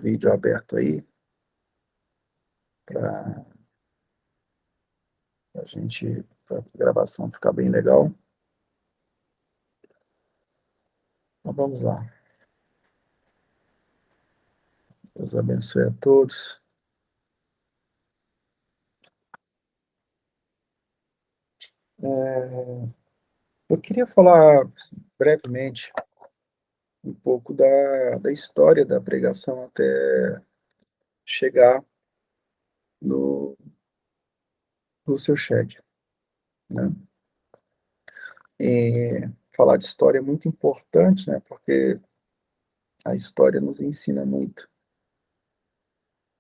vídeo aberto aí para a gente, para a gravação ficar bem legal. Então vamos lá. Deus abençoe a todos. Eu queria falar brevemente um pouco da história da pregação até chegar no, no seu chat, né? E falar de história é muito importante, né? Porque a história nos ensina muito.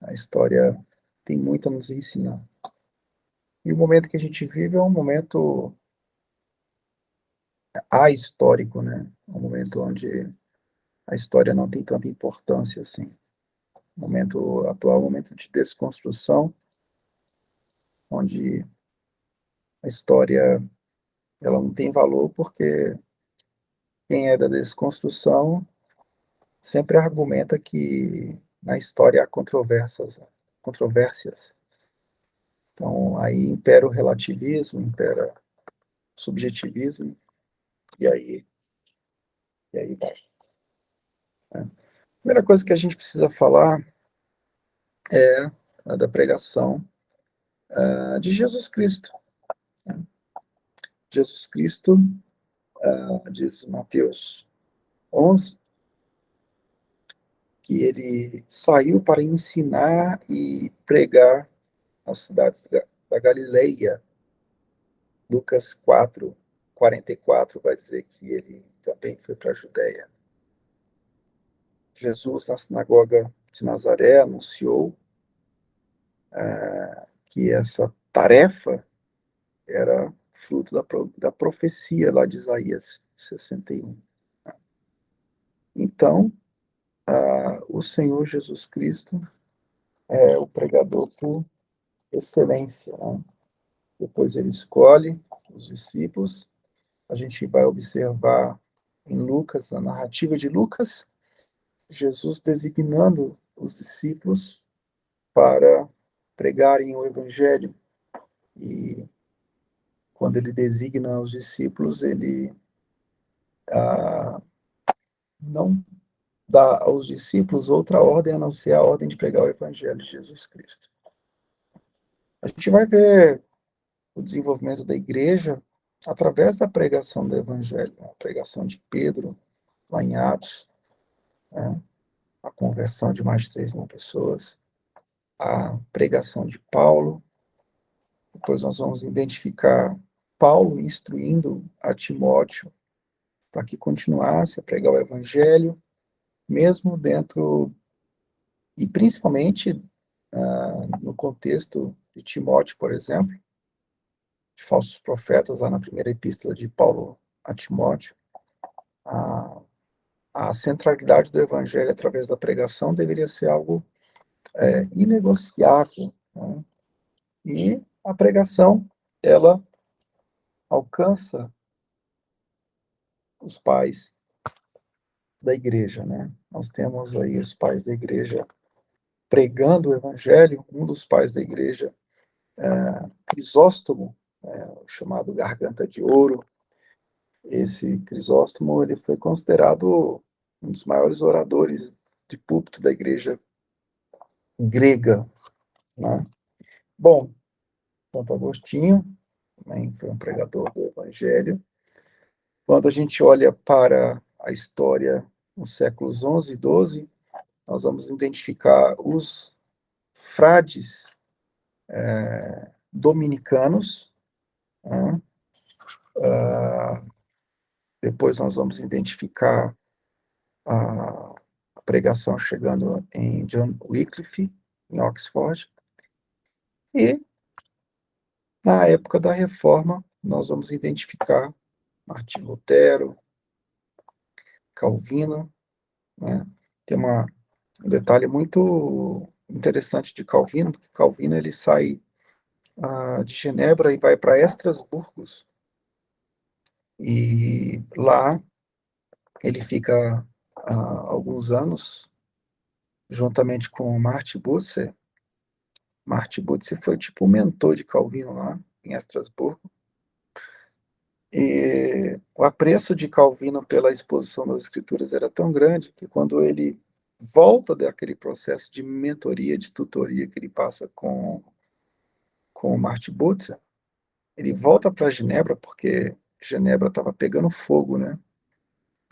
A história tem muito a nos ensinar. E o momento que a gente vive é um momento ahistórico, né? É um momento onde a história não tem tanta importância assim. O momento atual é um momento de desconstrução, onde a história ela não tem valor porque quem é da desconstrução sempre argumenta que na história há controvérsias. Então, aí impera o relativismo, impera o subjetivismo, e aí vai, né? A primeira coisa que a gente precisa falar é a da pregação de Jesus Cristo, né? Jesus Cristo, diz Mateus 11, que ele saiu para ensinar e pregar as cidades da Galileia. Lucas 4:44 vai dizer que ele também foi para a Judéia. Jesus, na sinagoga de Nazaré, anunciou que essa tarefa era fruto da profecia lá de Isaías 61. Então, o Senhor Jesus Cristo é o pregador por excelência, né? Depois ele escolhe os discípulos. A gente vai observar em Lucas, na narrativa de Lucas, Jesus designando os discípulos para pregarem o evangelho. E quando ele designa os discípulos, ele não dá aos discípulos outra ordem a não ser a ordem de pregar o evangelho de Jesus Cristo. A gente vai ver o desenvolvimento da igreja através da pregação do evangelho, a pregação de Pedro, lá em Atos, né? A conversão de mais de 3.000 pessoas, a pregação de Paulo. Depois nós vamos identificar Paulo instruindo a Timóteo para que continuasse a pregar o evangelho, mesmo dentro, e principalmente no contexto de Timóteo, por exemplo, de falsos profetas, lá na primeira epístola de Paulo a Timóteo, a, a centralidade do evangelho através da pregação deveria ser algo inegociável, né? E a pregação, ela alcança os pais da igreja, né? Nós temos aí os pais da igreja pregando o evangelho. Um dos pais da igreja, Crisóstomo, o chamado Garganta de Ouro. Esse Crisóstomo, ele foi considerado um dos maiores oradores de púlpito da igreja grega, né? Bom, Santo Agostinho também foi um pregador do evangelho. Quando a gente olha para a história nos séculos 11 e 12, nós vamos identificar os frades dominicanos, né? Depois nós vamos identificar a pregação chegando em John Wycliffe, em Oxford. E, na época da Reforma, nós vamos identificar Martim Lutero, Calvino, né? Tem um detalhe muito interessante de Calvino, porque Calvino ele sai de Genebra e vai para Estrasburgo, e lá ele fica alguns anos juntamente com Martin Butzer. Martin Butzer foi tipo o mentor de Calvino lá em Estrasburgo. E o apreço de Calvino pela exposição das Escrituras era tão grande que quando ele volta daquele processo de mentoria, de tutoria que ele passa com o Martin Butzer, ele volta para Genebra porque Genebra estava pegando fogo, né?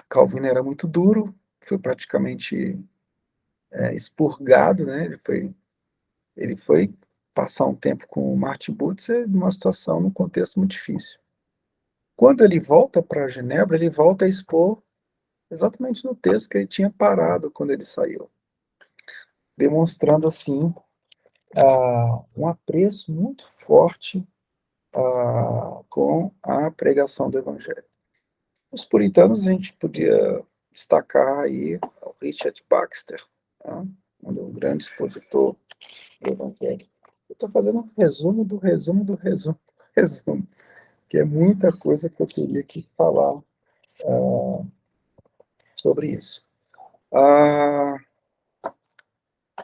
Calvino era muito duro, foi praticamente expurgado, né? Ele foi passar um tempo com o Martin Butzer numa situação, num contexto muito difícil. Quando ele volta para Genebra, ele volta a expor exatamente no texto que ele tinha parado quando ele saiu, demonstrando assim um apreço muito forte com a pregação do Evangelho. Os puritanos a gente podia destacar aí o Richard Baxter, tá? Um grande expositor do Evangelho. Eu estou fazendo um resumo do resumo do resumo do resumo, que é muita coisa que eu teria que falar sobre isso.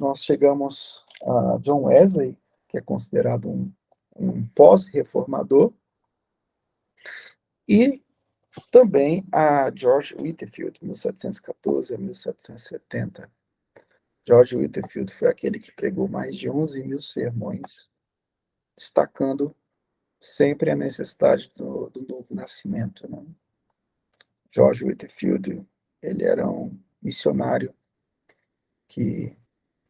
Nós chegamos a John Wesley, que é considerado um pós-reformador, e também a George Whitefield, 1714 a 1770. George Whitefield foi aquele que pregou mais de 11 mil sermões, destacando sempre a necessidade do novo nascimento, né? George Whitefield, ele era um missionário que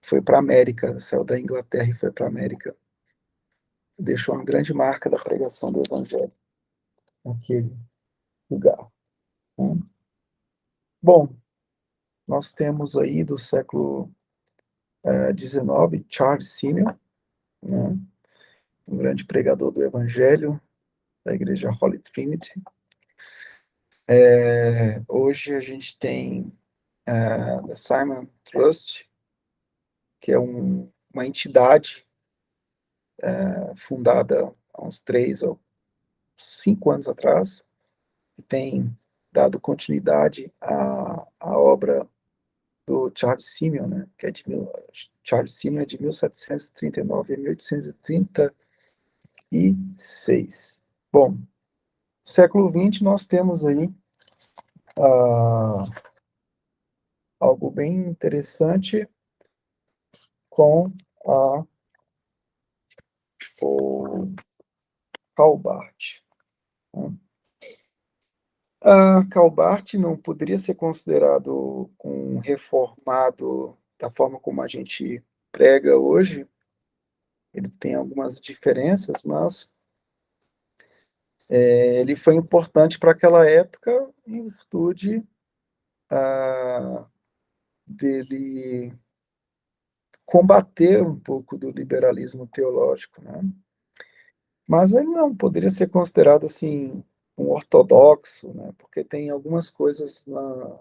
foi para a América, saiu da Inglaterra e foi para a América. Deixou uma grande marca da pregação do Evangelho naquele lugar, né? Bom, nós temos aí do século XIX, Charles Simeon, né? Um grande pregador do Evangelho, da igreja Holy Trinity. Hoje a gente tem The Simon Trust, que é uma entidade fundada há uns 3 ou 5 anos atrás, que tem dado continuidade à obra do Charles Simeon, né, que é Charles Simeon é de 1739 a 1836. Bom, século XX nós temos aí algo bem interessante com o Calbart, né? Calbart não poderia ser considerado um reformado da forma como a gente prega hoje. Ele tem algumas diferenças, mas ele foi importante para aquela época em virtude dele combater um pouco do liberalismo teológico, né? Mas ele não poderia ser considerado assim um ortodoxo, né? Porque tem algumas coisas na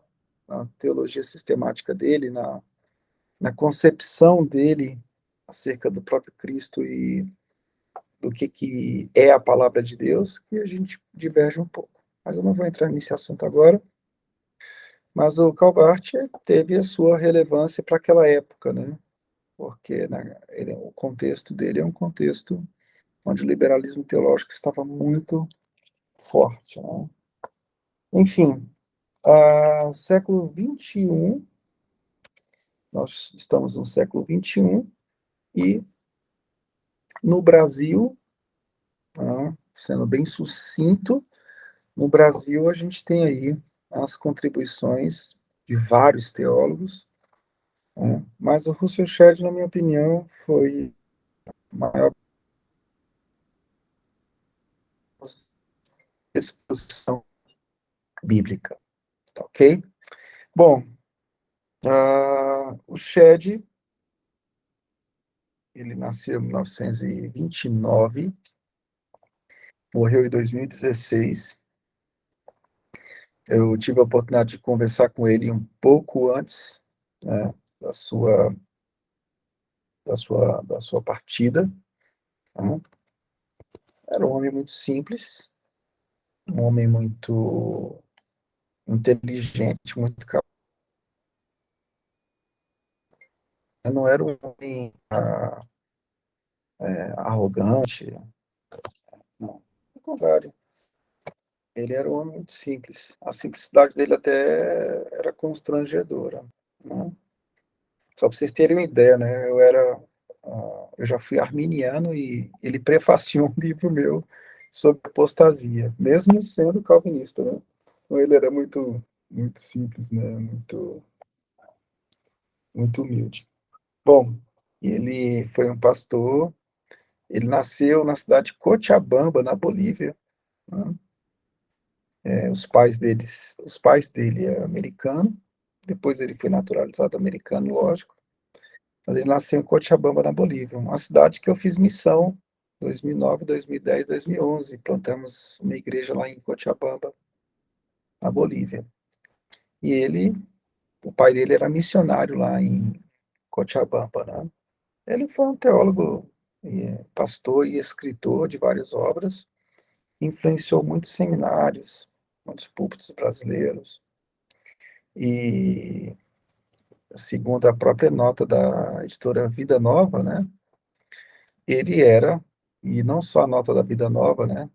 teologia sistemática dele, na concepção dele acerca do próprio Cristo e do que é a palavra de Deus, que a gente diverge um pouco. Mas eu não vou entrar nesse assunto agora. Mas o Calbart teve a sua relevância para aquela época, né? Porque o contexto dele é um contexto onde o liberalismo teológico estava muito forte, né? Enfim, século XXI, nós estamos no século XXI, e no Brasil, sendo bem sucinto, no Brasil a gente tem aí as contribuições de vários teólogos, né? Mas o Russell Shedd, na minha opinião, foi a maior exposição bíblica, tá ok? Bom, o Shedd, ele nasceu em 1929, morreu em 2016. Eu tive a oportunidade de conversar com ele um pouco antes, né, da sua partida, né? Era um homem muito simples, um homem muito inteligente, muito capaz. não era um homem arrogante, não. Ao contrário, ele era um homem muito simples. A simplicidade dele até era constrangedora, né? Só para vocês terem uma ideia, né? Eu já fui arminiano e ele prefaciou um livro meu sobre apostasia, mesmo sendo calvinista, né? Então ele era muito simples, né? Muito humilde. Bom, ele foi um pastor. Ele nasceu na cidade de Cochabamba, na Bolívia, né? Os pais dele eram americanos. Depois ele foi naturalizado americano, lógico. Mas ele nasceu em Cochabamba, na Bolívia, uma cidade que eu fiz missão 2009, 2010, 2011. Plantamos uma igreja lá em Cochabamba, na Bolívia. E o pai dele era missionário lá em Cochabamba, né? Ele foi um teólogo, pastor e escritor de várias obras, influenciou muitos seminários, muitos púlpitos brasileiros. E, segundo a própria nota da editora Vida Nova, né? Ele era, e não só a nota da Vida Nova, né?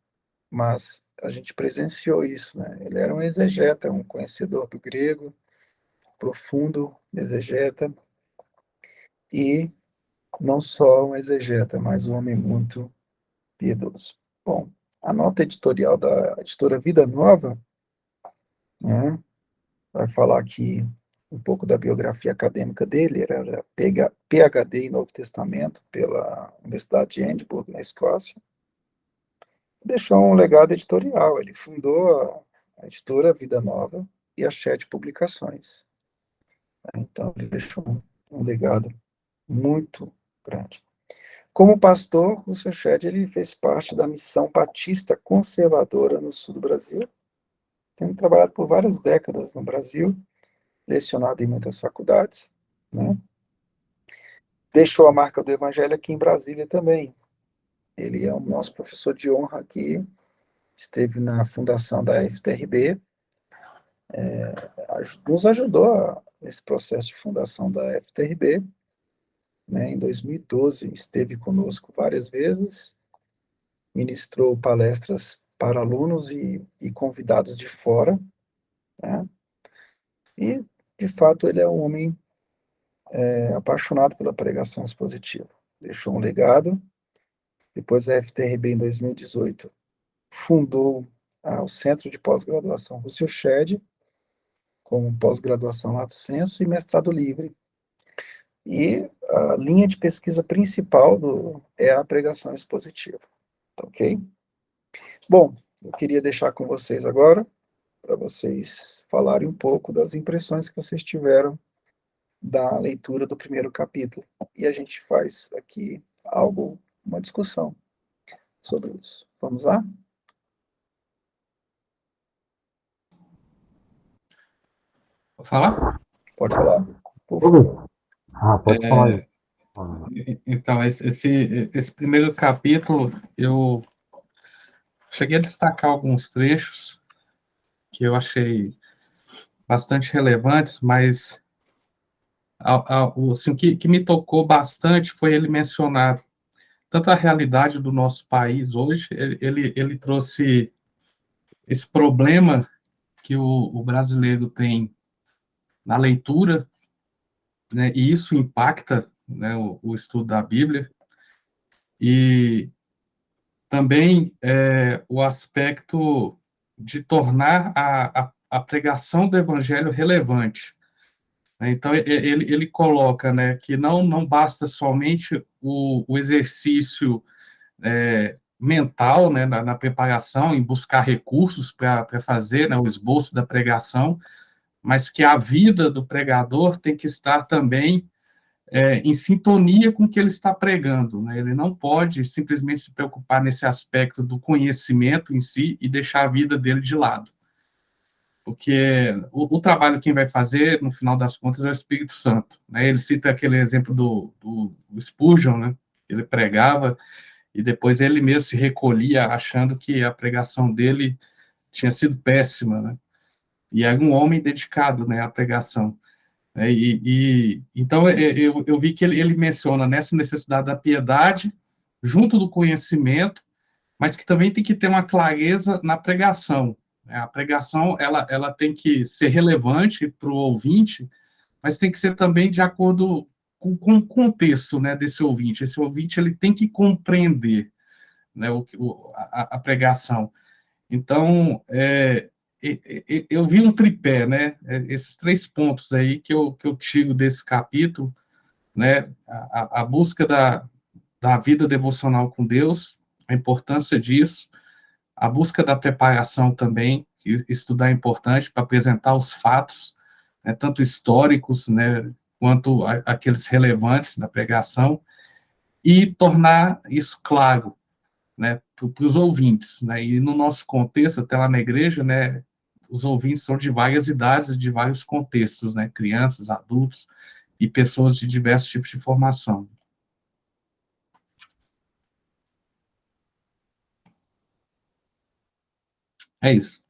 Mas a gente presenciou isso, né? Ele era um exegeta, um conhecedor do grego, profundo exegeta, e não só um exegeta, mas um homem muito piedoso. Bom, a nota editorial da editora Vida Nova, né, vai falar aqui um pouco da biografia acadêmica dele. Ele era PhD em Novo Testamento pela Universidade de Edimburgo, na Escócia. Deixou um legado editorial. Ele fundou a editora Vida Nova e a Shed Publicações. Então, ele deixou um legado muito grande. Como pastor, o Sr. Shed ele fez parte da missão batista conservadora no sul do Brasil, tendo trabalhado por várias décadas no Brasil, lecionado em muitas faculdades, né? Deixou a marca do Evangelho aqui em Brasília também. Ele é o nosso professor de honra aqui, esteve na fundação da FTRB, nos ajudou nesse processo de fundação da FTRB, né? Em 2012 esteve conosco várias vezes, ministrou palestras para alunos e convidados de fora, né? E, de fato, ele é um homem apaixonado pela pregação expositiva. Deixou um legado. Depois a FTRB, em 2018, fundou o Centro de Pós-Graduação Russell Shedd, com pós-graduação Lato Sensu e mestrado livre. E a linha de pesquisa principal é a pregação expositiva. Tá ok? Bom, eu queria deixar com vocês agora, para vocês falarem um pouco das impressões que vocês tiveram da leitura do primeiro capítulo. E a gente faz aqui uma discussão sobre isso. Vamos lá? Vou falar? Pode falar, por favor. Pode falar aí. Então, esse primeiro capítulo, eu cheguei a destacar alguns trechos que eu achei bastante relevantes, mas assim, o que me tocou bastante foi ele mencionar tanto a realidade do nosso país hoje. Ele trouxe esse problema que o brasileiro tem na leitura, né, e isso impacta, né, o estudo da Bíblia, e também o aspecto de tornar a pregação do evangelho relevante, né? Então, ele coloca, né, que não basta somente o exercício mental, né, na preparação, em buscar recursos para fazer, né, o esboço da pregação, mas que a vida do pregador tem que estar também em sintonia com o que ele está pregando, né? Ele não pode simplesmente se preocupar nesse aspecto do conhecimento em si e deixar a vida dele de lado. Porque o trabalho quem vai fazer, no final das contas, é o Espírito Santo, né? Ele cita aquele exemplo do Spurgeon, né? Ele pregava e depois ele mesmo se recolhia achando que a pregação dele tinha sido péssima, né? E era um homem dedicado, né, à pregação. Então eu vi que ele menciona nessa necessidade da piedade, junto do conhecimento, mas que também tem que ter uma clareza na pregação, né? A pregação ela tem que ser relevante para o ouvinte, mas tem que ser também de acordo com o contexto, né, desse ouvinte. Esse ouvinte ele tem que compreender, né, a pregação. Então, eu vi um tripé, né, esses 3 pontos aí que eu tiro desse capítulo, né, a busca da vida devocional com Deus, a importância disso, a busca da preparação também, que estudar é importante para apresentar os fatos, né, tanto históricos, né, quanto aqueles relevantes da pregação, e tornar isso claro, né, para os ouvintes, né, e no nosso contexto, até lá na igreja, né, os ouvintes são de várias idades, de vários contextos, né, crianças, adultos e pessoas de diversos tipos de formação. É isso.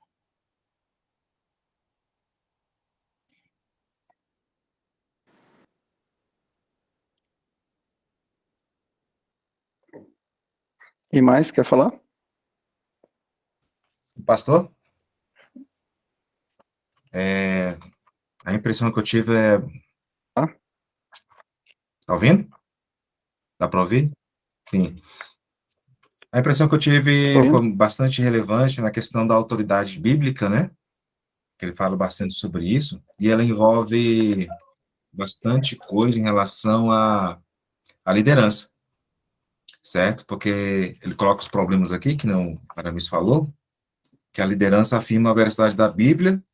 E mais, quer falar? Pastor, a impressão que eu tive é... Ah. Tá ouvindo? Dá para ouvir? Sim. A impressão que eu tive foi bastante relevante na questão da autoridade bíblica, né? Que ele fala bastante sobre isso, e ela envolve bastante coisa em relação à liderança, certo? Porque ele coloca os problemas aqui, que não o Aramis falou, que a liderança afirma a veracidade da Bíblia,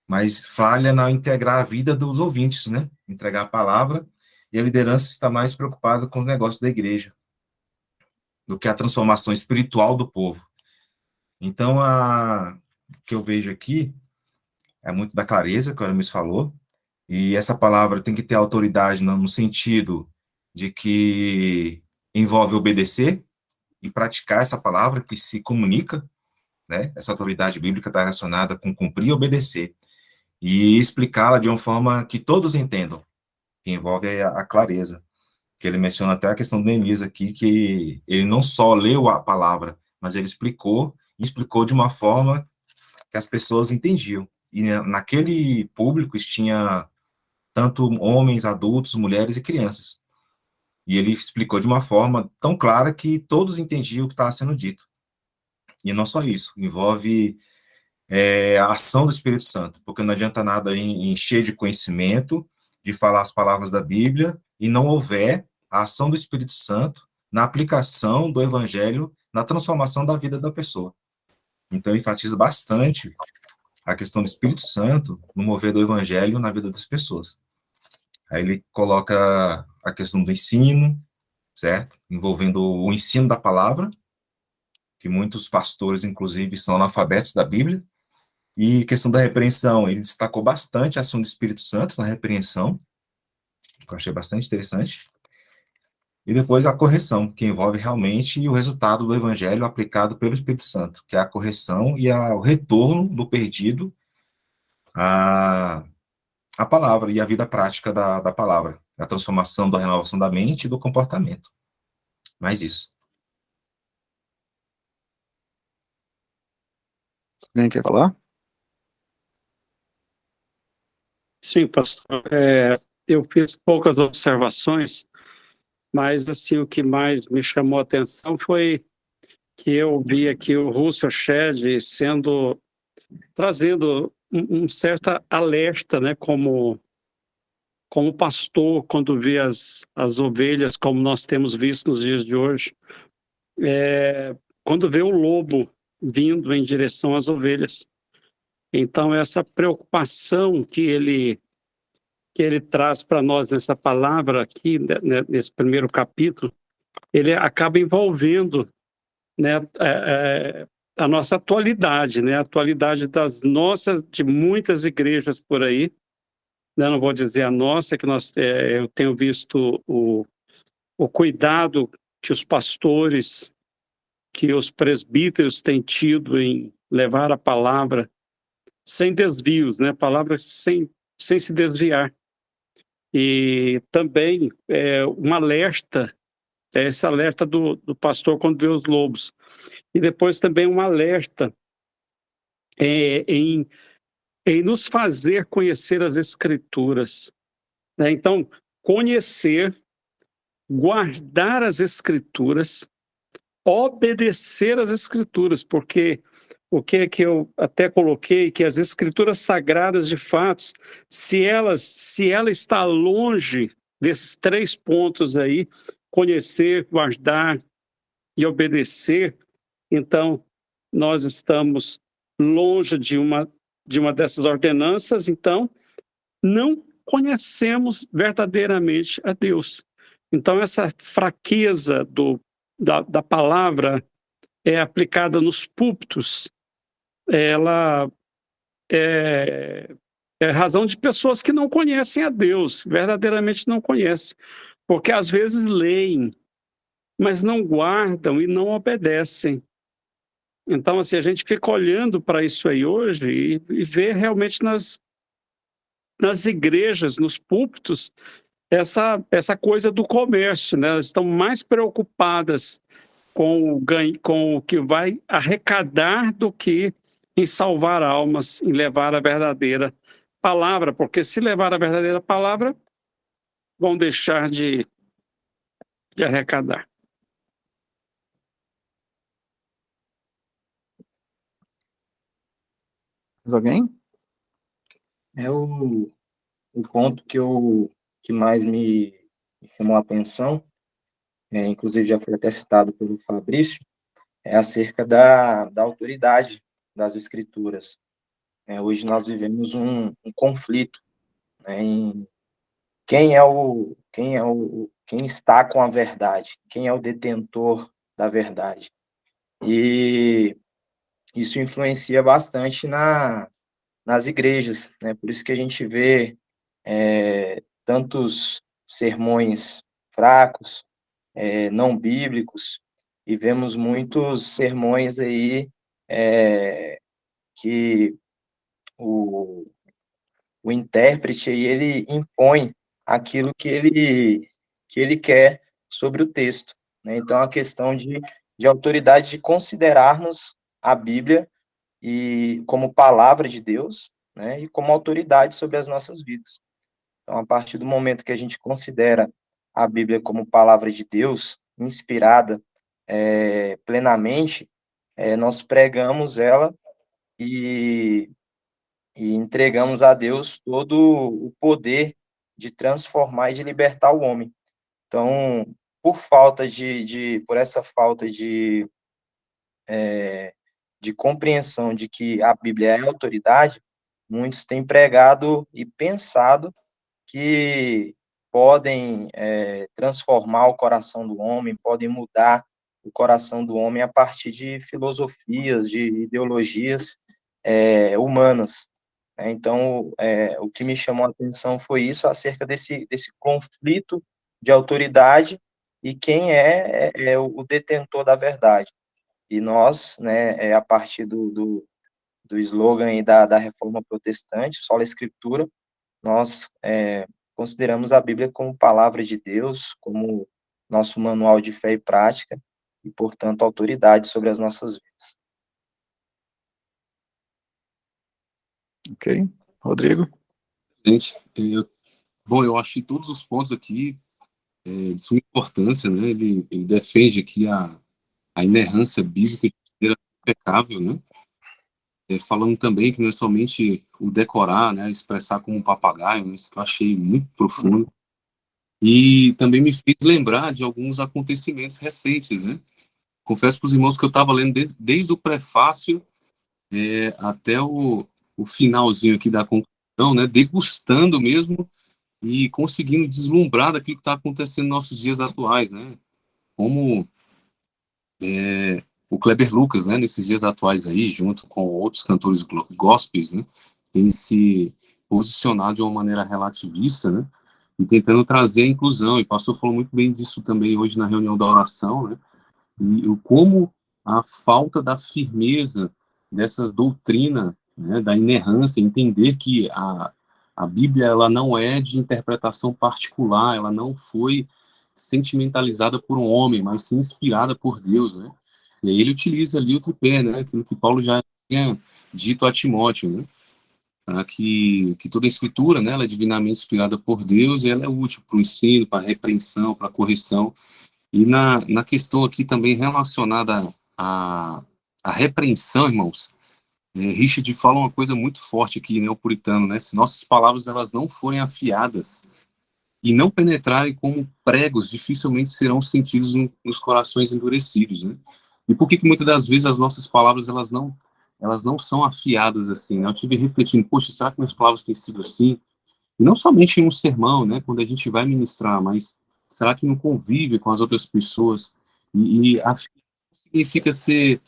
mas falha na integrar a vida dos ouvintes, né? Entregar a palavra, e a liderança está mais preocupada com os negócios da igreja do que a transformação espiritual do povo. Então, o que eu vejo aqui é muito da clareza, que o Aramis falou, e essa palavra tem que ter autoridade no sentido de que envolve obedecer e praticar essa palavra que se comunica, né? Essa autoridade bíblica está relacionada com cumprir e obedecer, e explicá-la de uma forma que todos entendam, que envolve a clareza, que ele menciona até a questão do Neemias aqui, que ele não só leu a palavra, mas ele explicou de uma forma que as pessoas entendiam. E naquele público tinha tanto homens, adultos, mulheres e crianças. E ele explicou de uma forma tão clara que todos entendiam o que estava sendo dito. E não só isso, envolve a ação do Espírito Santo, porque não adianta nada encher de conhecimento, de falar as palavras da Bíblia, e não houver a ação do Espírito Santo na aplicação do Evangelho, na transformação da vida da pessoa. Então, ele enfatiza bastante a questão do Espírito Santo no mover do Evangelho na vida das pessoas. Aí ele coloca a questão do ensino, certo? Envolvendo o ensino da palavra, que muitos pastores, inclusive, são analfabetos da Bíblia. E questão da repreensão, ele destacou bastante a ação do Espírito Santo na repreensão, que eu achei bastante interessante. E depois a correção, que envolve realmente o resultado do evangelho aplicado pelo Espírito Santo, que é a correção e o retorno do perdido à palavra e à vida prática da palavra, a transformação da renovação da mente e do comportamento. Mais isso. Alguém quer falar? Sim, pastor. Eu fiz poucas observações, mas assim, o que mais me chamou a atenção foi que eu vi aqui o Russell Shedd trazendo um certo alerta, né, como pastor, quando vê as ovelhas, como nós temos visto nos dias de hoje, quando vê o lobo vindo em direção às ovelhas. Então, essa preocupação que ele traz para nós nessa palavra aqui, né, nesse primeiro capítulo, ele acaba envolvendo, né, a nossa atualidade, né, a atualidade de muitas igrejas por aí, né, não vou dizer a nossa, que eu tenho visto o cuidado que os pastores, que os presbíteros têm tido em levar a palavra sem desvios, né, palavra sem se desviar. E também um alerta, esse alerta do pastor quando vê os lobos. E depois também um alerta em nos fazer conhecer as Escrituras, né? Então, conhecer, guardar as Escrituras, obedecer às Escrituras, porque o que é que eu até coloquei, que as Escrituras sagradas, de fato, se ela está longe desses 3 pontos aí, conhecer, guardar e obedecer, então nós estamos longe de uma dessas ordenanças, então não conhecemos verdadeiramente a Deus. Então essa fraqueza da palavra aplicada nos púlpitos, ela é razão de pessoas que não conhecem a Deus, verdadeiramente não conhecem, porque às vezes leem, mas não guardam e não obedecem. Então, assim, a gente fica olhando para isso aí hoje e vê realmente nas igrejas, nos púlpitos, essa coisa do comércio, né? Elas estão mais preocupadas com o ganho, com o que vai arrecadar, do que em salvar almas, em levar a verdadeira palavra, porque se levar a verdadeira palavra, vão deixar de arrecadar. Mais alguém? O ponto que mais me chamou a atenção, inclusive já foi até citado pelo Fabrício, é acerca da autoridade das Escrituras. Hoje nós vivemos um conflito, né, em quem está com a verdade, quem é o detentor da verdade. E isso influencia bastante nas igrejas, né? Por isso que a gente vê tantos sermões fracos, não bíblicos, e vemos muitos sermões aí que o intérprete aí, ele impõe aquilo que ele quer sobre o texto, né? Então, a questão de autoridade, de considerarmos a Bíblia e como palavra de Deus, né? E como autoridade sobre as nossas vidas. Então, a partir do momento que a gente considera a Bíblia como palavra de Deus, inspirada plenamente, nós pregamos ela e entregamos a Deus todo o poder de transformar e de libertar o homem. Então, por essa falta de compreensão de que a Bíblia é autoridade, muitos têm pregado e pensado que podem transformar o coração do homem, podem mudar o coração do homem a partir de filosofias, de ideologias humanas. Então, o que me chamou a atenção foi isso, acerca desse conflito de autoridade e quem é o detentor da verdade. E nós, né, a partir do slogan aí da Reforma Protestante, Sola Escritura, nós consideramos a Bíblia como palavra de Deus, como nosso manual de fé e prática, e, portanto, autoridade sobre as nossas vidas. Ok. Rodrigo? Gente, bom, eu acho que todos os pontos aqui de sua importância, né? Ele defende aqui a inerrância bíblica de maneira impecável, né? Falando também que não é somente o decorar, né? Expressar como um papagaio, né, isso que eu achei muito profundo. E também me fez lembrar de alguns acontecimentos recentes, né? Confesso para os irmãos que eu estava lendo desde o prefácio até o finalzinho aqui da conclusão, né? Degustando mesmo e conseguindo deslumbrar daquilo que está acontecendo nos nossos dias atuais, né? Como o Kleber Lucas, né, nesses dias atuais aí, junto com outros cantores gospels, né, tem se posicionado de uma maneira relativista, né, e tentando trazer a inclusão. E o pastor falou muito bem disso também hoje na reunião da oração, né, e como a falta da firmeza dessa doutrina, né, da inerrância, entender que a A Bíblia, ela não é de interpretação particular, ela não foi sentimentalizada por um homem, mas sim inspirada por Deus, né? E aí ele utiliza ali o tripé, né? Aquilo que Paulo já tinha dito a Timóteo, né? Que toda a escritura, né, ela é divinamente inspirada por Deus e ela é útil para o ensino, para a repreensão, para a correção. E na questão aqui também relacionada à repreensão, irmãos, Richard fala uma coisa muito forte aqui, né, o puritano, né? Se nossas palavras elas não forem afiadas e não penetrarem como pregos, dificilmente serão sentidos nos corações endurecidos, né? E por que muitas das vezes as nossas palavras elas não são afiadas assim, né? Eu tive refletindo, poxa, será que minhas palavras têm sido assim? E não somente em um sermão, né, quando a gente vai ministrar, mas será que no convívio com as outras pessoas? E afiar não significa ser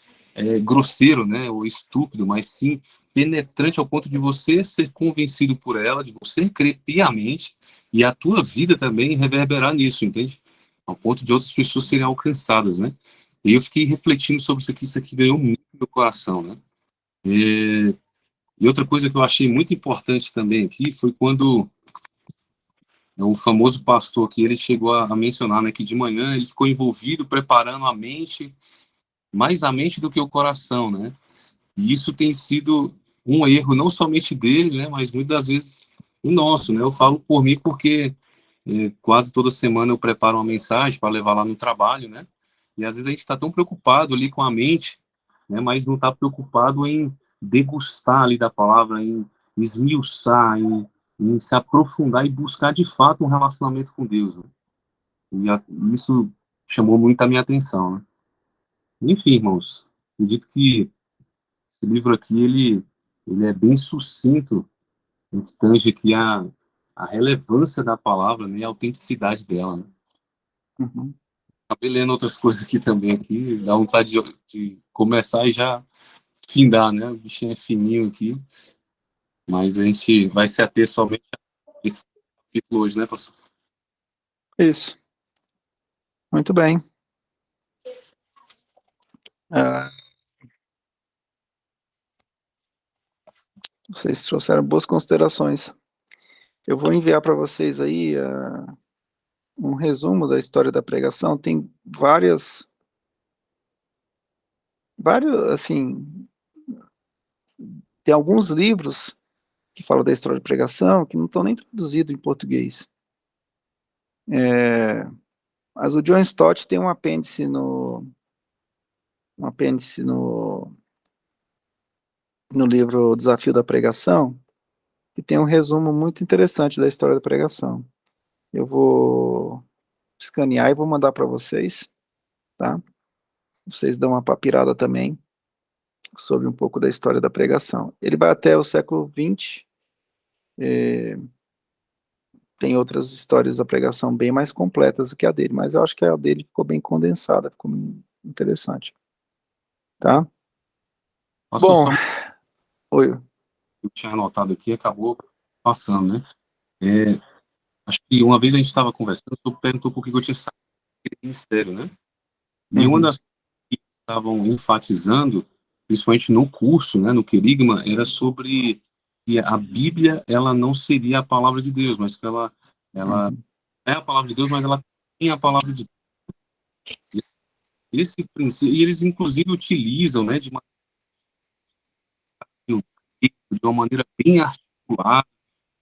grosseiro, né, ou estúpido, mas sim penetrante ao ponto de você ser convencido por ela, de você crer piamente e a tua vida também reverberar nisso, entende? Ao ponto de outras pessoas serem alcançadas, né? E eu fiquei refletindo sobre isso aqui ganhou muito no meu coração, né? E outra coisa que eu achei muito importante também aqui foi quando o famoso pastor que ele chegou a mencionar, né, que de manhã ele ficou envolvido preparando a mente, mais a mente do que o coração, né? E isso tem sido um erro não somente dele, né, mas muitas das vezes o nosso, né? Eu falo por mim porque quase toda semana eu preparo uma mensagem para levar lá no trabalho, né? E às vezes a gente está tão preocupado ali com a mente, né, mas não está preocupado em degustar ali da palavra, em esmiuçar, em se aprofundar e buscar de fato um relacionamento com Deus, né? Isso chamou muito a minha atenção, né? Enfim, irmãos, acredito que esse livro aqui, ele é bem sucinto no que tange aqui a relevância da palavra, né, e a autenticidade dela, né? Uhum. Acabei lendo outras coisas aqui também, aqui, dá vontade de começar e já findar, né? O bichinho é fininho aqui, mas a gente vai se ater somente a esse capítulo hoje, né, pastor? Isso. Muito bem. Ah, vocês trouxeram boas considerações. Eu vou enviar para vocês aí um resumo da história da pregação. Tem assim, tem alguns livros que falam da história da pregação que não estão nem traduzidos em português. Mas o John Stott tem um apêndice no livro O Desafio da Pregação, que tem um resumo muito interessante da história da pregação. Eu vou escanear e vou mandar para vocês, tá? Vocês dão uma papirada também sobre um pouco da história da pregação. Ele vai até o século XX, tem outras histórias da pregação bem mais completas do que a dele, mas eu acho que a dele ficou bem condensada, ficou interessante, tá? Pastor, Bom, só oi. eu tinha anotado aqui, acabou passando, né? Acho que uma vez a gente estava conversando, tu perguntou por que eu tinha saído do ministério, né? E uma Uhum. das coisas que estavam enfatizando, principalmente no curso, né, no Querigma, era sobre que a Bíblia, ela não seria a palavra de Deus, mas que ela Uhum. é a palavra de Deus, mas ela tem a palavra de Deus. Esse princípio, e eles inclusive utilizam, né, de uma maneira bem articulada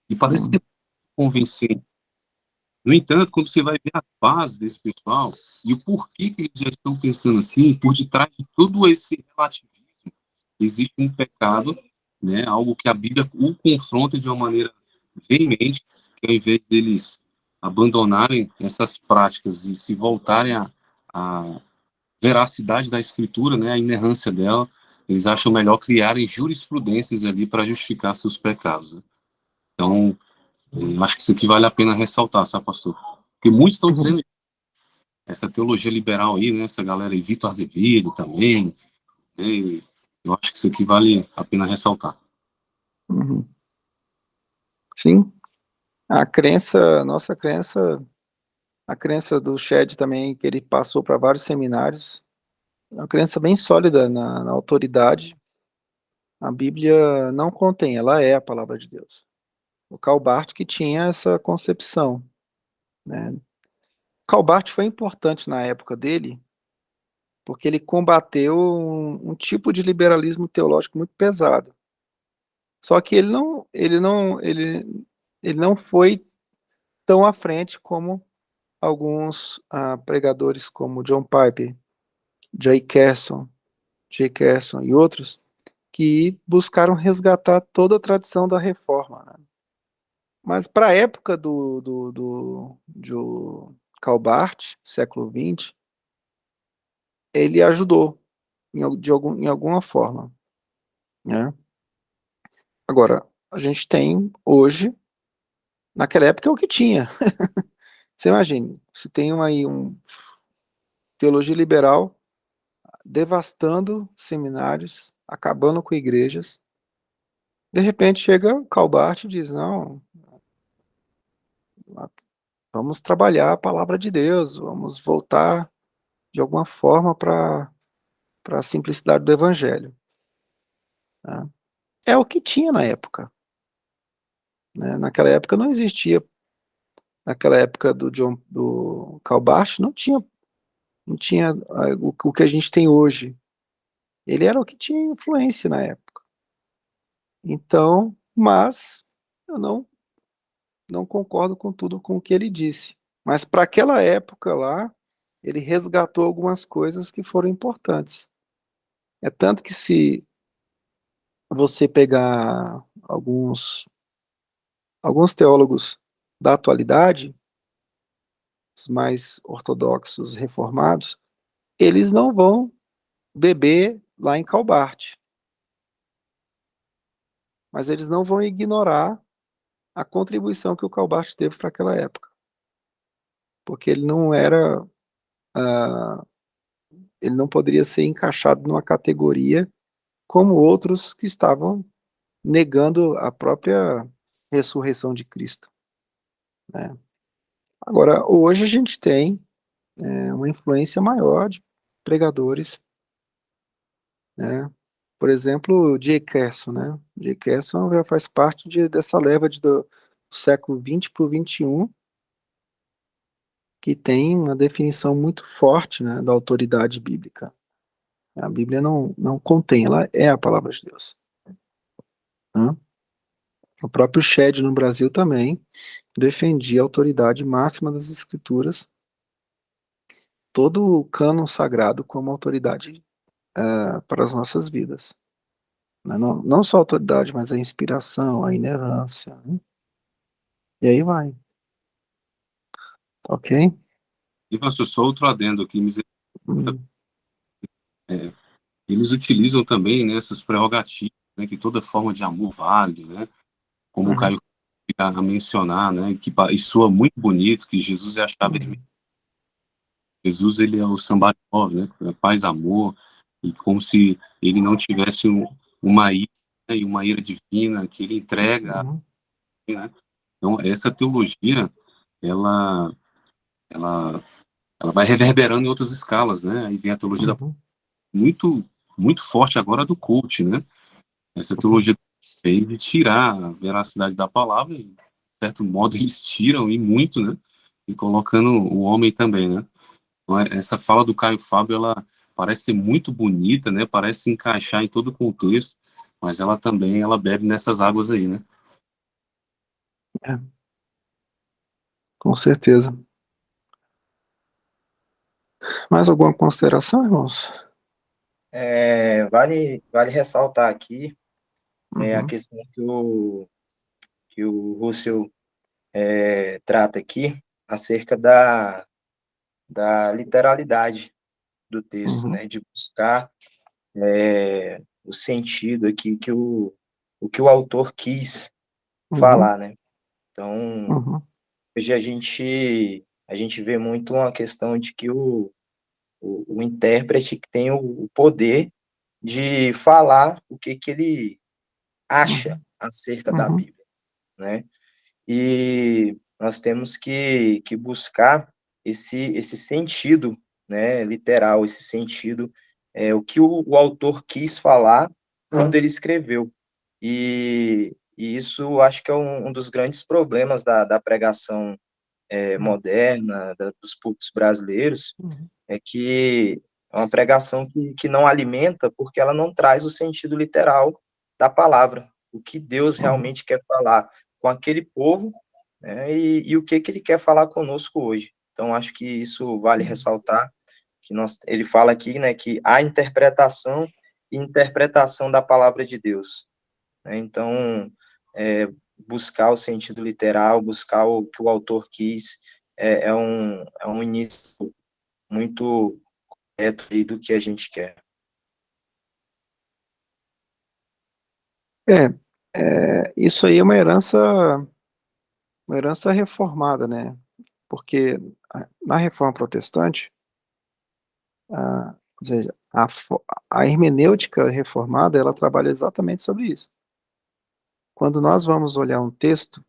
e parece Uhum. ser convincente. No entanto, quando você vai ver a base desse pessoal e o porquê que eles já estão pensando assim, por detrás de todo esse relativismo, existe um pecado, né, algo que a Bíblia o confronta de uma maneira veemente, que ao invés deles abandonarem essas práticas e se voltarem à veracidade da Escritura, né, a inerrância dela, eles acham melhor criarem jurisprudências ali para justificar seus pecados, né? Então, eu acho que isso aqui vale a pena ressaltar, sabe, pastor? Porque muitos estão dizendo essa teologia liberal aí, né, essa galera aí, Vitor Azevedo também, né, eu acho que isso aqui vale a pena ressaltar. Uhum. Sim, a crença do Shed também, que ele passou para vários seminários, é uma crença bem sólida na autoridade. A Bíblia não contém, ela é a palavra de Deus. O Calbart que tinha essa concepção, né? Calbart foi importante na época dele, porque ele combateu um tipo de liberalismo teológico muito pesado. Só que ele não foi tão à frente como alguns pregadores como John Piper, J. Carson e outros, que buscaram resgatar toda a tradição da reforma, né? Mas para a época de Calbart, século XX, ele ajudou em alguma forma, né? Agora, a gente tem hoje, naquela época é o que tinha. Você imagine, se tem aí teologia liberal devastando seminários, acabando com igrejas, de repente chega Calbart e diz, não, vamos trabalhar a palavra de Deus, vamos voltar de alguma forma para a simplicidade do evangelho, né? É o que tinha na época, né? Naquela época não existia, naquela época do Calbart não tinha o que a gente tem hoje. Ele era o que tinha influência na época. Então, mas eu não concordo com tudo com o que ele disse. Mas para aquela época lá, ele resgatou algumas coisas que foram importantes. É tanto que se você pegar alguns teólogos da atualidade, os mais ortodoxos, reformados, eles não vão beber lá em Calbart, mas eles não vão ignorar a contribuição que o Calbart teve para aquela época, porque ah, ele não poderia ser encaixado numa categoria como outros que estavam negando a própria ressurreição de Cristo, né? Agora, hoje a gente tem uma influência maior de pregadores, né? Por exemplo, J. Carson, né? J. Carson já faz parte dessa leva do século XX para o XXI, que tem uma definição muito forte, né, da autoridade bíblica. A Bíblia não contém, ela é a palavra de Deus, né? O próprio Shed no Brasil também defendia a autoridade máxima das Escrituras, todo o cânon sagrado como autoridade para as nossas vidas, né? Não só a autoridade, mas a inspiração, a inerrância, né? E aí vai, ok? E, pastor, só outro adendo aqui, Hum, é, eles utilizam também, né, essas prerrogativas, né, que toda forma de amor vale, né, como o uhum, Caio fica a mencionar, né, e soa muito bonito, que Jesus é a chave de uhum, Jesus, ele é o somebody love, né, é paz, amor, e como se ele não tivesse uma ira, né, e uma ira divina que ele entrega, uhum, né. Então, essa teologia, ela, ela, ela vai reverberando em outras escalas, né, aí vem a teologia uhum, muito, muito forte agora do coach, né, essa uhum, teologia de tirar a veracidade da palavra, e, de certo modo, eles tiram, e muito, né, e colocando o homem também, né. Então, essa fala do Caio Fábio, ela parece ser muito bonita, né, parece se encaixar em todo o contexto, mas ela também, ela bebe nessas águas aí, né. é, com certeza. Mais alguma consideração, irmãos? Vale ressaltar aqui a Uhum, questão que o Russell trata aqui acerca da literalidade do texto, uhum, né, de buscar o sentido aqui o que o autor quis uhum, falar, né? Então, uhum, hoje a gente vê muito uma questão de que o intérprete que tem o poder de falar o que ele acha uhum, acerca da uhum, Bíblia, né? E nós temos que buscar esse sentido, né, literal, esse sentido, o que o autor quis falar quando ele escreveu. E E isso acho que é um dos grandes problemas da pregação moderna, dos púlpitos brasileiros, é que é uma pregação que não alimenta, porque ela não traz o sentido literal da palavra, o que Deus realmente quer falar com aquele povo, né, e o que ele quer falar conosco hoje. Então, acho que isso vale ressaltar, que ele fala aqui, né, que há interpretação e interpretação da palavra de Deus, né? Então, buscar o sentido literal, buscar o que o autor quis, é um início muito correto aí do que a gente quer. Isso aí é uma herança reformada, né? Porque na reforma protestante, ou seja, a hermenêutica reformada, ela trabalha exatamente sobre isso. Quando nós vamos olhar um texto,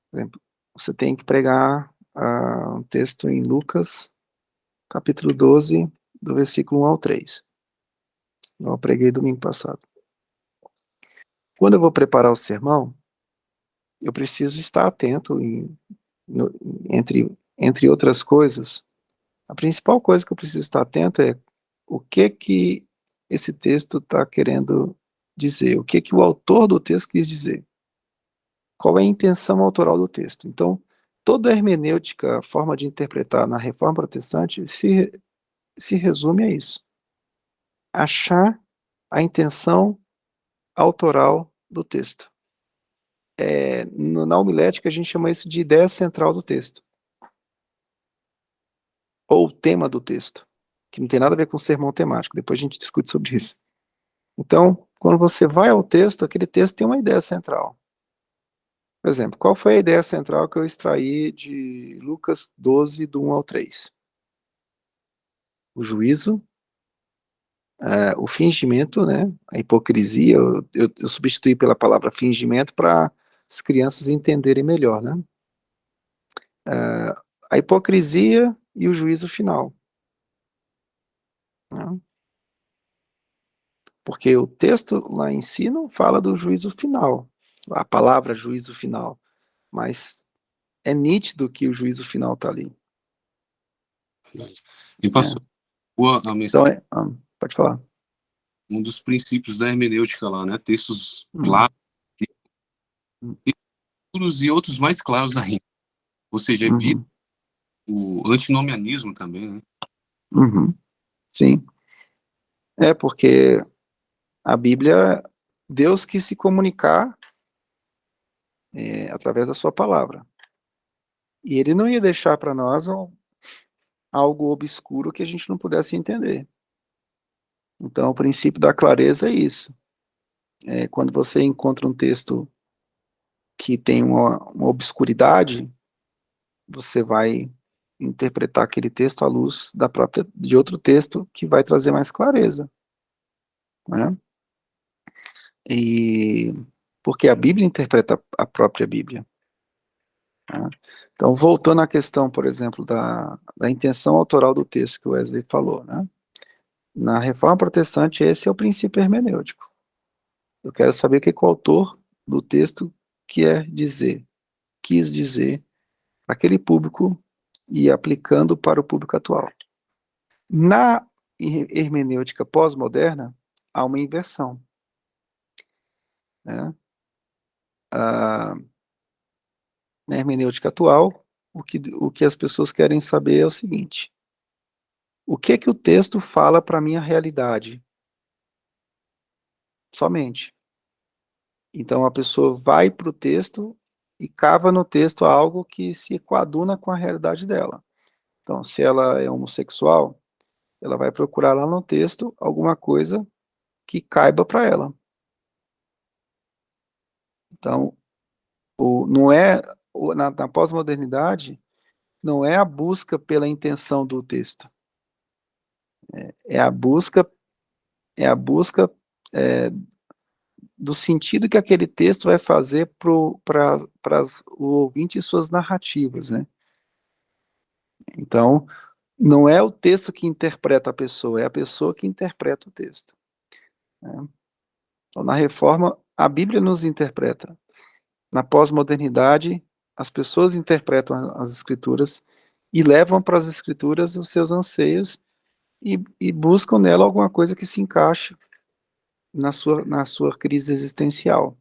por exemplo, você tem que pregar um texto em Lucas, capítulo 12, do versículo 1 ao 3. Eu preguei domingo passado. Quando eu vou preparar o sermão, eu preciso estar atento, entre outras coisas. A principal coisa que eu preciso estar atento é o que esse texto está querendo dizer, o que o autor do texto quis dizer, qual é a intenção autoral do texto. Então, toda a hermenêutica, a forma de interpretar na Reforma Protestante, se resume a isso: achar a intenção autoral do texto. Na homilética, a gente chama isso de ideia central do texto, ou tema do texto, que não tem nada a ver com sermão temático, depois a gente discute sobre isso. Então, quando você vai ao texto, aquele texto tem uma ideia central. Por exemplo, qual foi a ideia central que eu extraí de Lucas 12, do 1 ao 3? O juízo, o fingimento, né? A hipocrisia, eu substituí pela palavra fingimento para as crianças entenderem melhor, né? A hipocrisia e o juízo final, né? Porque o texto lá em si não fala do juízo final, a palavra juízo final, mas é nítido que o juízo final está ali. E pastor, a Então, mensagem, pode falar. um dos princípios da hermenêutica lá, né? Textos Uhum. claros, escuros e outros mais claros ainda. Ou seja, evita o antinomianismo também, né? Sim. Porque a Bíblia, Deus quis se comunicar através da sua palavra. E ele não ia deixar para nós algo obscuro que a gente não pudesse entender. Então, o princípio da clareza é isso. Quando você encontra um texto que tem uma obscuridade, você vai interpretar aquele texto à luz de outro texto que vai trazer mais clareza, né? E porque a Bíblia interpreta a própria Bíblia, né? Então, voltando à questão, por exemplo, da intenção autoral do texto que o Wesley falou, né? Na Reforma Protestante, esse é o princípio hermenêutico. Eu quero saber o que o autor do texto quis dizer para aquele público e aplicando para o público atual. Na hermenêutica pós-moderna, há uma inversão, né? Na hermenêutica atual, o que as pessoas querem saber é o seguinte: o que o texto fala para a minha realidade? Somente. Então a pessoa vai para o texto e cava no texto algo que se coaduna com a realidade dela. Então, se ela é homossexual, ela vai procurar lá no texto alguma coisa que caiba para ela. Então, não é na pós-modernidade, não é a busca pela intenção do texto, é a busca é, do sentido que aquele texto vai fazer para o ouvinte e suas narrativas, né? Então, não é o texto que interpreta a pessoa, é a pessoa que interpreta o texto, né? Então, na reforma, a Bíblia nos interpreta. Na pós-modernidade, as pessoas interpretam as escrituras e levam para as escrituras os seus anseios e buscam nela alguma coisa que se encaixe na sua crise existencial.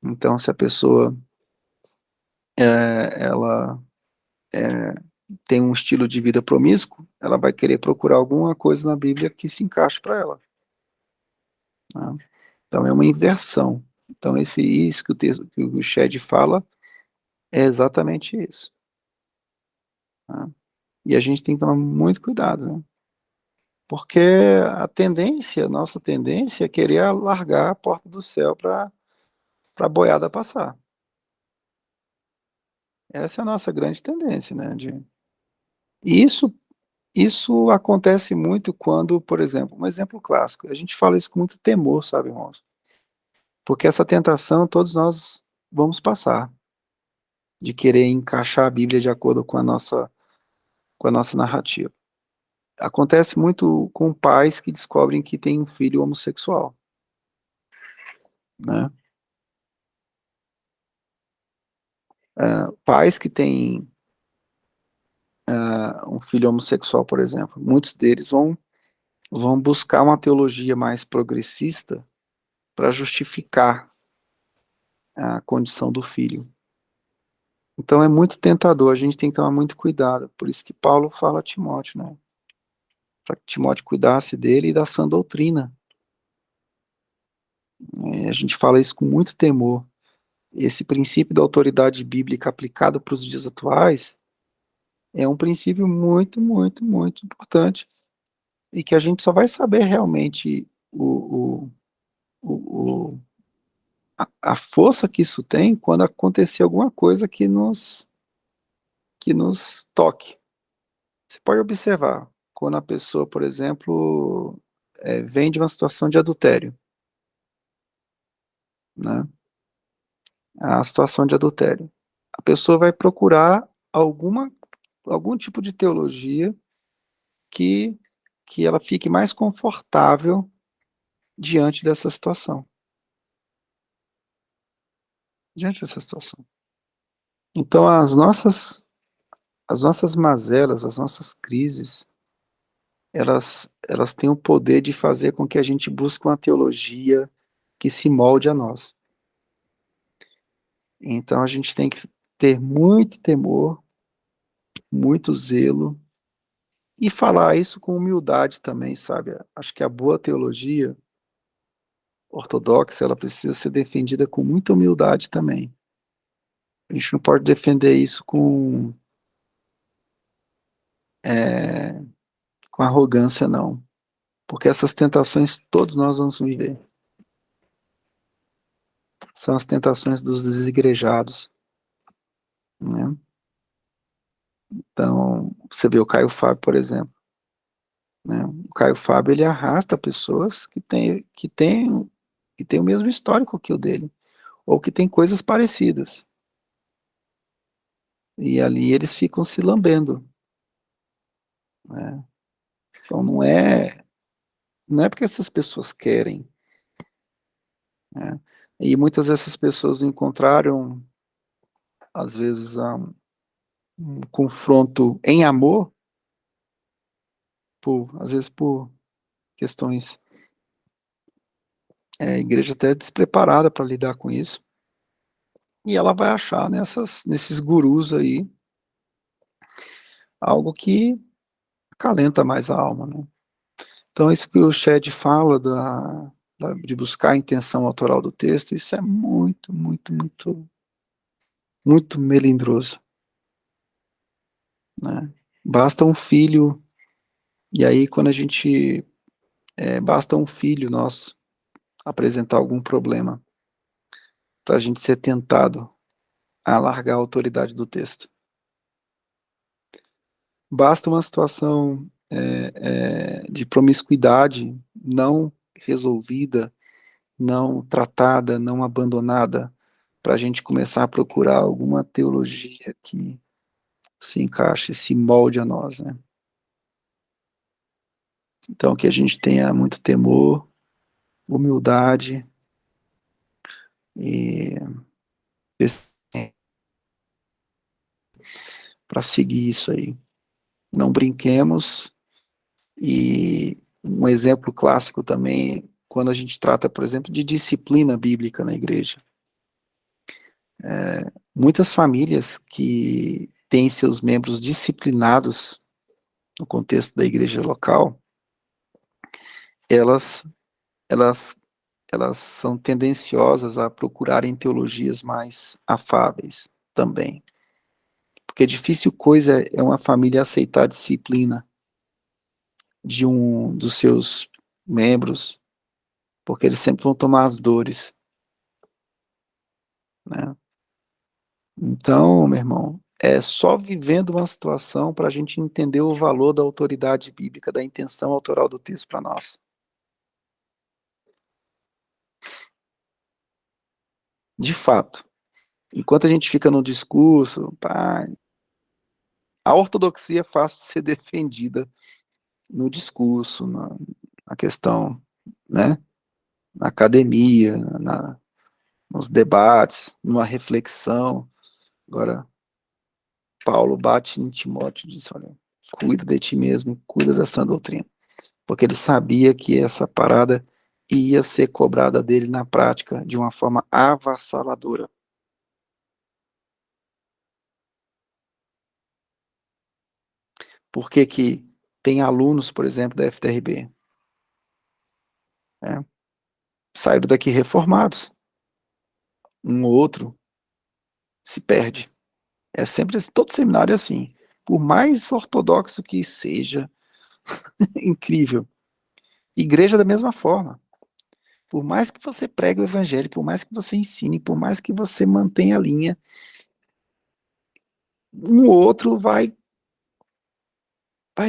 Então, se a pessoa ela tem um estilo de vida promíscuo, ela vai querer procurar alguma coisa na Bíblia que se encaixe para ela. Né? Então, é uma inversão. Então, isso que o Shed fala é exatamente isso. Né? E a gente tem que tomar muito cuidado, né? Porque a nossa tendência é querer largar a porta do céu para a boiada passar. Essa é a nossa grande tendência, né? E isso acontece muito quando, por exemplo, um exemplo clássico, a gente fala isso com muito temor, sabe, irmãos? Porque essa tentação todos nós vamos passar, de querer encaixar a Bíblia de acordo com a nossa narrativa. Acontece muito com pais que descobrem que tem um filho homossexual, né? Pais que têm um filho homossexual, por exemplo, muitos deles vão buscar uma teologia mais progressista para justificar a condição do filho. Então é muito tentador, a gente tem que tomar muito cuidado, por isso que Paulo fala a Timóteo, né? Para que Timóteo cuidasse dele e da sã doutrina. A gente fala isso com muito temor. Esse princípio da autoridade bíblica aplicado para os dias atuais é um princípio muito, muito, muito importante e que a gente só vai saber realmente o, a força que isso tem quando acontecer alguma coisa que nos toque. Você pode observar, quando a pessoa, por exemplo, vem de uma situação de adultério, né? A situação de adultério. A pessoa vai procurar algum tipo de teologia que, que ela fique mais confortável diante dessa situação. Diante dessa situação. Então, as nossas mazelas, as nossas crises, elas têm o poder de fazer com que a gente busque uma teologia que se molde a nós. Então, a gente tem que ter muito temor, muito zelo, e falar isso com humildade também, sabe? Acho que a boa teologia ortodoxa, ela precisa ser defendida com muita humildade também. A gente não pode defender isso com arrogância, não. Porque essas tentações todos nós vamos viver. São as tentações dos desigrejados, né? Então, você vê o Caio Fábio, por exemplo, né? O Caio Fábio, ele arrasta pessoas que têm o mesmo histórico que o dele, ou que têm coisas parecidas. E ali eles ficam se lambendo, né? Então não é porque essas pessoas querem, né? E muitas dessas pessoas encontraram, às vezes, um confronto em amor, às vezes por questões, a igreja até despreparada para lidar com isso, e ela vai achar nesses gurus aí algo que acalenta mais a alma, né? Então, isso que o Shed fala de buscar a intenção autoral do texto, isso é muito, muito, muito, muito melindroso, né? Basta um filho, e aí quando basta um filho nosso apresentar algum problema para a gente ser tentado a largar a autoridade do texto. Basta uma situação de promiscuidade não resolvida, não tratada, não abandonada, para a gente começar a procurar alguma teologia que se encaixe, se molde a nós, né? Então, que a gente tenha muito temor, humildade e para seguir isso aí. Não brinquemos. E um exemplo clássico também, quando a gente trata, por exemplo, de disciplina bíblica na igreja. Muitas famílias que têm seus membros disciplinados no contexto da igreja local, elas, elas, elas são tendenciosas a procurarem teologias mais afáveis também. Porque difícil coisa é uma família aceitar a disciplina de um dos seus membros, porque eles sempre vão tomar as dores, né? Então, meu irmão, é só vivendo uma situação para a gente entender o valor da autoridade bíblica, da intenção autoral do texto para nós. De fato, enquanto a gente fica no discurso, pá, a ortodoxia é fácil de ser defendida no discurso, na questão, né, na academia, nos debates, numa reflexão. Agora, Paulo bate em Timóteo e diz, olha, cuida de ti mesmo, cuida da sã doutrina. Porque ele sabia que essa parada ia ser cobrada dele na prática de uma forma avassaladora. Por que que tem alunos, por exemplo, da FTRB, né, saíram daqui reformados, um ou outro se perde. É sempre todo seminário é assim. Por mais ortodoxo que seja, incrível. Igreja da mesma forma. Por mais que você pregue o evangelho, por mais que você ensine, por mais que você mantenha a linha, um outro vai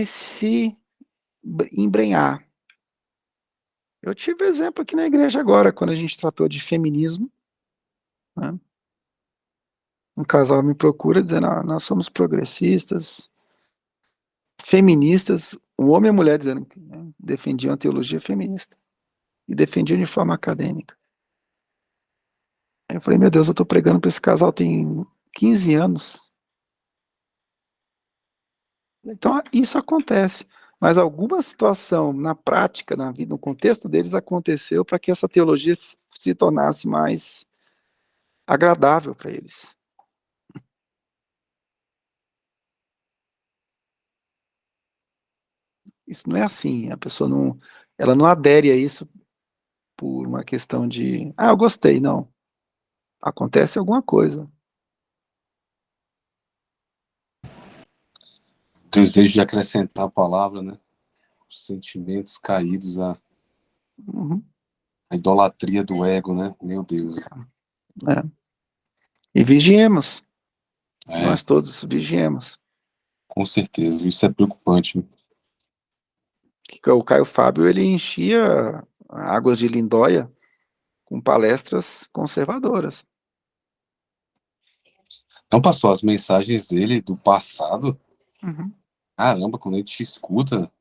se embrenhar. Eu tive exemplo aqui na igreja agora, quando a gente tratou de feminismo, né? Um casal me procura dizendo, nós somos progressistas, feministas, o homem e a mulher dizendo que, né, defendiam a teologia feminista e defendiam de forma acadêmica. Aí eu falei, meu Deus, eu estou pregando para esse casal tem 15 anos. Então, isso acontece. Mas alguma situação na prática, na vida, no contexto deles, aconteceu para que essa teologia se tornasse mais agradável para eles. Isso não é assim, a pessoa não, ela não adere a isso por uma questão de, eu gostei, não. Acontece alguma coisa. Desejo de acrescentar a palavra, né? Os sentimentos caídos, Uhum. a idolatria do ego, né? Meu Deus. É. E vigiemos. É, Nós todos vigiemos. com certeza. Isso é preocupante. O Caio Fábio, ele enchia Águas de Lindóia com palestras conservadoras. Não passou as mensagens dele do passado. Uhum. Caramba, quando a gente escuta,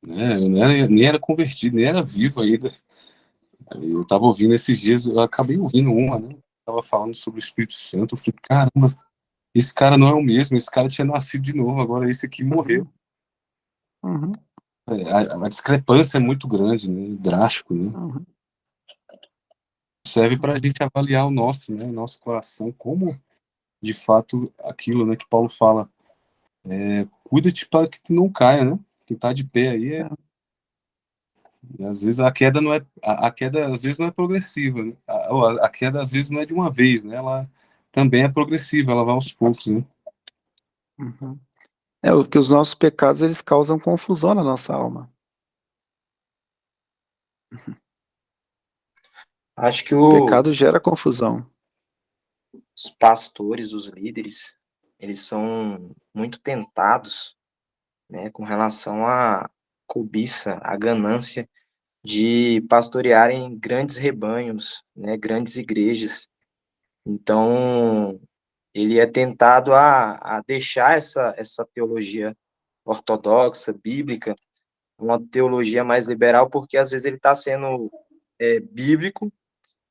né? Eu nem era convertido, nem era vivo ainda. Eu tava ouvindo esses dias, eu acabei ouvindo uma, né? Tava falando sobre o Espírito Santo. Eu falei, caramba, esse cara não é o mesmo, esse cara tinha nascido de novo, agora esse aqui morreu. Uhum. A discrepância é muito grande, né? Drástico, né? Uhum. Serve para a gente avaliar o nosso, né? O nosso coração, como de fato aquilo, né? Que Paulo fala, cuida-te para que tu não caia, né? Quem tá de pé aí e às vezes a queda não é a queda às vezes não é progressiva, né? A queda às vezes não é de uma vez, né? Ela também é progressiva, ela vai aos poucos, né? Uhum. Porque os nossos pecados, eles causam confusão na nossa alma. Acho que O pecado gera confusão. os pastores, os líderes, eles são muito tentados, né, com relação à cobiça, à ganância de pastorearem grandes rebanhos, né, grandes igrejas. Então, ele é tentado a deixar essa teologia ortodoxa, bíblica, uma teologia mais liberal, porque às vezes ele está sendo bíblico,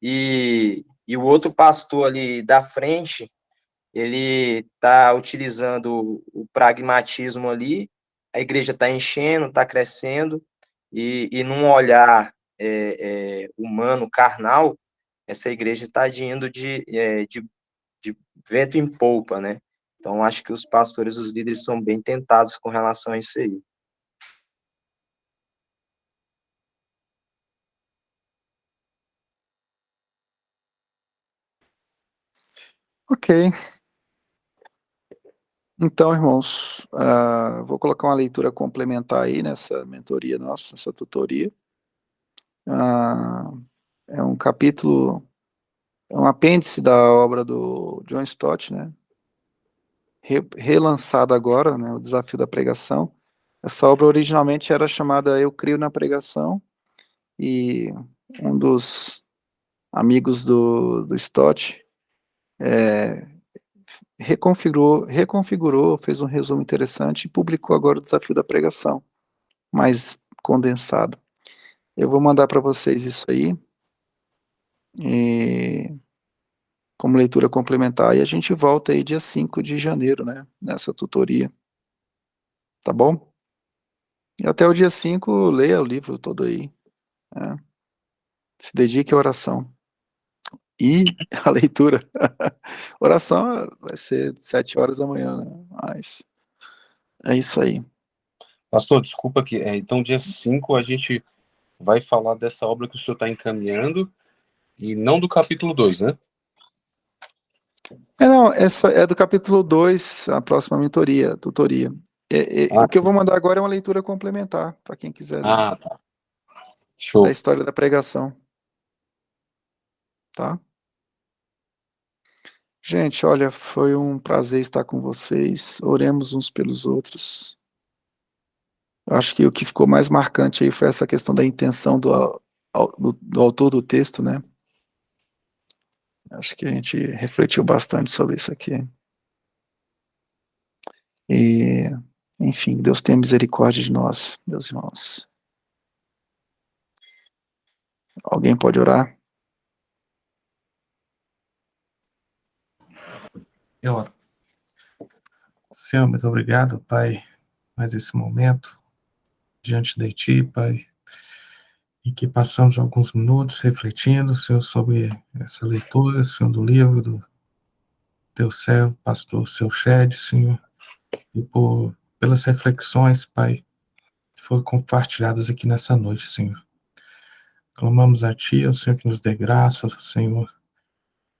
e o outro pastor ali da frente, ele está utilizando o pragmatismo ali, a igreja está enchendo, está crescendo, e num olhar humano, carnal, essa igreja está indo de vento em polpa, né? Então, acho que os pastores, os líderes são bem tentados com relação a isso aí. Ok. Então, irmãos, vou colocar uma leitura complementar aí nessa mentoria nossa, nessa tutoria. É um capítulo, é um apêndice da obra do John Stott, né? Relançada agora, né? O Desafio da Pregação. Essa obra originalmente era chamada Eu Creio na Pregação, e um dos amigos do Stott reconfigurou, fez um resumo interessante e publicou agora o Desafio da Pregação, mais condensado. Eu vou mandar para vocês isso aí, como leitura complementar, e a gente volta aí dia 5 de janeiro, né, nessa tutoria. Tá bom? E até o dia 5, leia o livro todo aí, né? Se dedique à oração. E a leitura. Oração vai ser 7 horas da manhã, né? Mas é isso aí. Pastor, desculpa aqui. Então, dia 5 a gente vai falar dessa obra que o senhor está encaminhando e não do capítulo 2, né? Não, essa é do capítulo 2, a próxima mentoria, tutoria. O que eu vou mandar agora é uma leitura complementar, para quem quiser ler, Tá. Show. da história da pregação. Tá? Gente, olha, foi um prazer estar com vocês. Oremos uns pelos outros. Eu acho que o que ficou mais marcante aí foi essa questão da intenção do autor do texto, né? Acho que a gente refletiu bastante sobre isso aqui. E, enfim, Deus tenha misericórdia de nós, meus irmãos. Alguém pode orar? Eu oro. Senhor, muito obrigado, Pai, mais esse momento diante de Ti, Pai, e que passamos alguns minutos refletindo, Senhor, sobre essa leitura, Senhor, do livro do Teu servo, pastor Seu Shed, Senhor, e pelas reflexões, Pai, que foram compartilhadas aqui nessa noite, Senhor. Clamamos a Ti, ao Senhor, que nos dê graça, Senhor,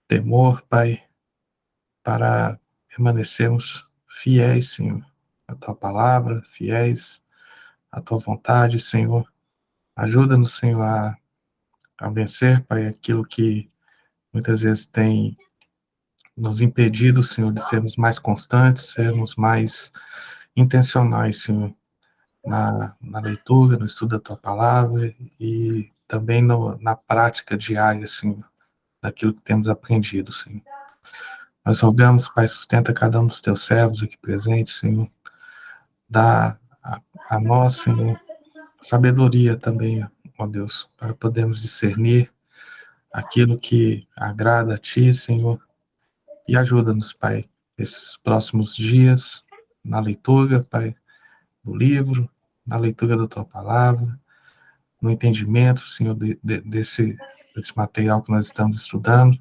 temor, Pai, para permanecermos fiéis, Senhor, à Tua palavra, fiéis à Tua vontade, Senhor. Ajuda-nos, Senhor, a vencer, Pai, aquilo que muitas vezes tem nos impedido, Senhor, de sermos mais constantes, sermos mais intencionais, Senhor, na leitura, no estudo da Tua palavra e também na prática diária, Senhor, daquilo que temos aprendido, Senhor. Nós rogamos, Pai, sustenta cada um dos Teus servos aqui presentes, Senhor. Dá a nós, Senhor, sabedoria também, ó Deus, para podermos discernir aquilo que agrada a Ti, Senhor, e ajuda-nos, Pai, esses próximos dias, na leitura, Pai, do livro, na leitura da Tua palavra, no entendimento, Senhor, desse material que nós estamos estudando,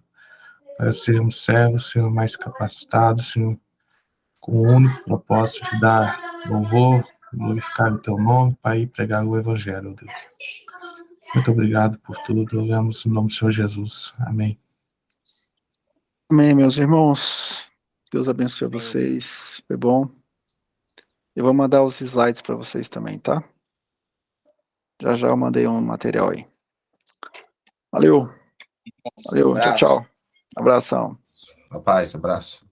para sermos servos, Senhor, mais capacitados, Senhor, com o único propósito de dar louvor, glorificar o Teu nome, Pai, e pregar o Evangelho, ó Deus. Muito obrigado por tudo, oramos no nome do Senhor Jesus. Amém. Amém, meus irmãos. Deus abençoe vocês. Foi bom. Eu vou mandar os slides para vocês também, tá? Já já eu mandei um material aí. Valeu. Valeu. Tchau, tchau. Abração. Paz, abraço.